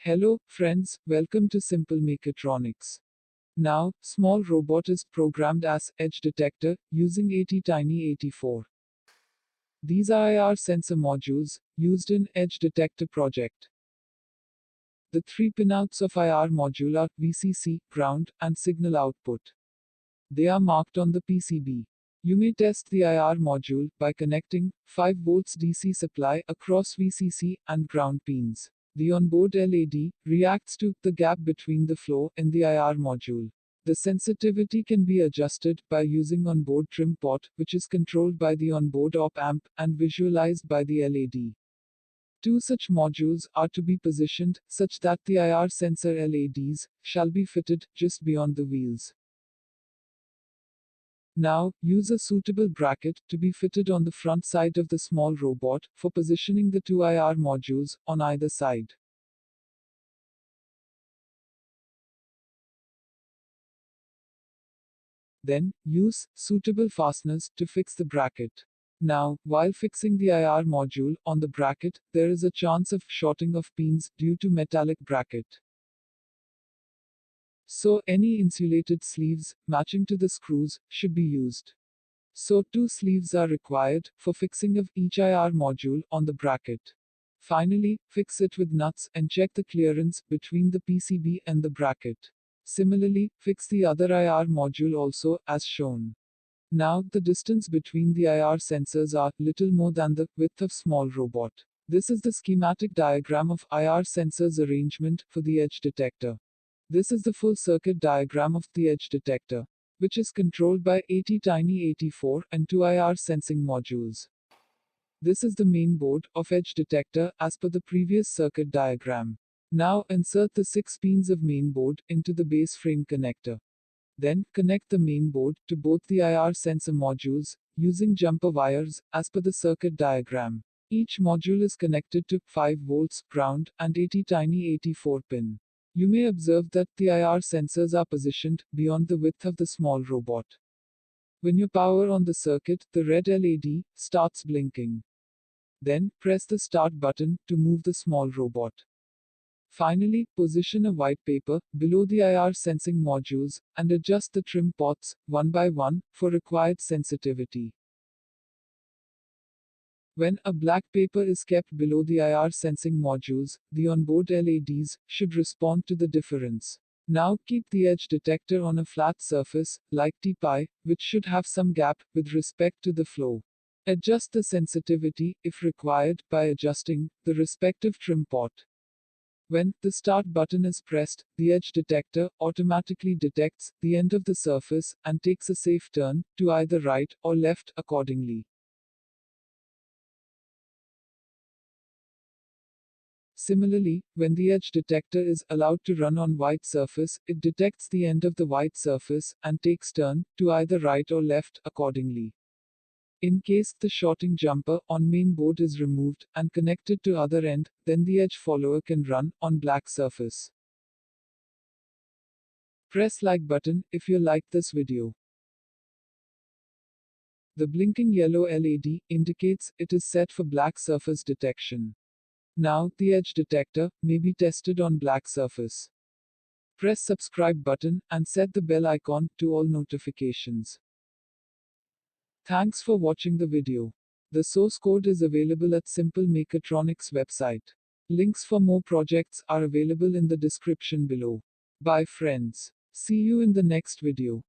Hello, friends, welcome to Simple Mechatronics. Now, small robot is programmed as Edge Detector using ATTINY84. These are AR sensor modules used in Edge Detector project. The three pinouts of IR module are VCC, ground, and signal output. They are marked on the PCB. You may test the IR module by connecting 5 volts DC supply across VCC and ground pins. The onboard LED reacts to the gap between the flow in the IR module. The sensitivity can be adjusted by using onboard trim pot, which is controlled by the onboard op amp and visualized by the LED. Two such modules are to be positioned such that the IR sensor LEDs shall be fitted just beyond the wheels. Now, use a suitable bracket to be fitted on the front side of the small robot for positioning the two IR modules on either side. Then, use suitable fasteners to fix the bracket. Now, while fixing the IR module on the bracket, there is a chance of shorting of pins due to metallic bracket. So, any insulated sleeves matching to the screws should be used. So, 2 sleeves are required for fixing of each IR module on the bracket. Finally, fix it with nuts and check the clearance between the PCB and the bracket. Similarly, fix the other IR module also, as shown. Now, the distance between the IR sensors are little more than the width of small robot. This is the schematic diagram of IR sensors arrangement for the edge detector. This is the full circuit diagram of the edge detector, which is controlled by ATTINY84 and 2 IR sensing modules. This is the main board of edge detector as per the previous circuit diagram. Now insert the 6 pins of main board into the base frame connector. Then connect the main board to both the IR sensor modules using jumper wires as per the circuit diagram. Each module is connected to 5 volts ground and ATTINY84 pin. You may observe that the IR sensors are positioned beyond the width of the small robot. When you power on the circuit, the red LED starts blinking. Then, press the start button to move the small robot. Finally, position a white paper below the IR sensing modules and adjust the trim pots one by one for required sensitivity. When a black paper is kept below the IR sensing modules, the onboard LEDs should respond to the difference. Now keep the edge detector on a flat surface, like tea-pai, which should have some gap with respect to the flow. Adjust the sensitivity, if required, by adjusting the respective trim pot. When the start button is pressed, the edge detector automatically detects the end of the surface and takes a safe turn to either right or left accordingly. Similarly, when the edge detector is allowed to run on white surface, it detects the end of the white surface and takes turn to either right or left accordingly. In case the shorting jumper on main board is removed and connected to other end, then the edge follower can run on black surface. Press like button if you like this video. The blinking yellow LED indicates it is set for black surface detection. Now, the edge detector may be tested on black surface. Press subscribe button and set the bell icon to all notifications. Thanks for watching the video. The source code is available at Simple Mechatronics website. Links for more projects are available in the description below. Bye friends. See you in the next video.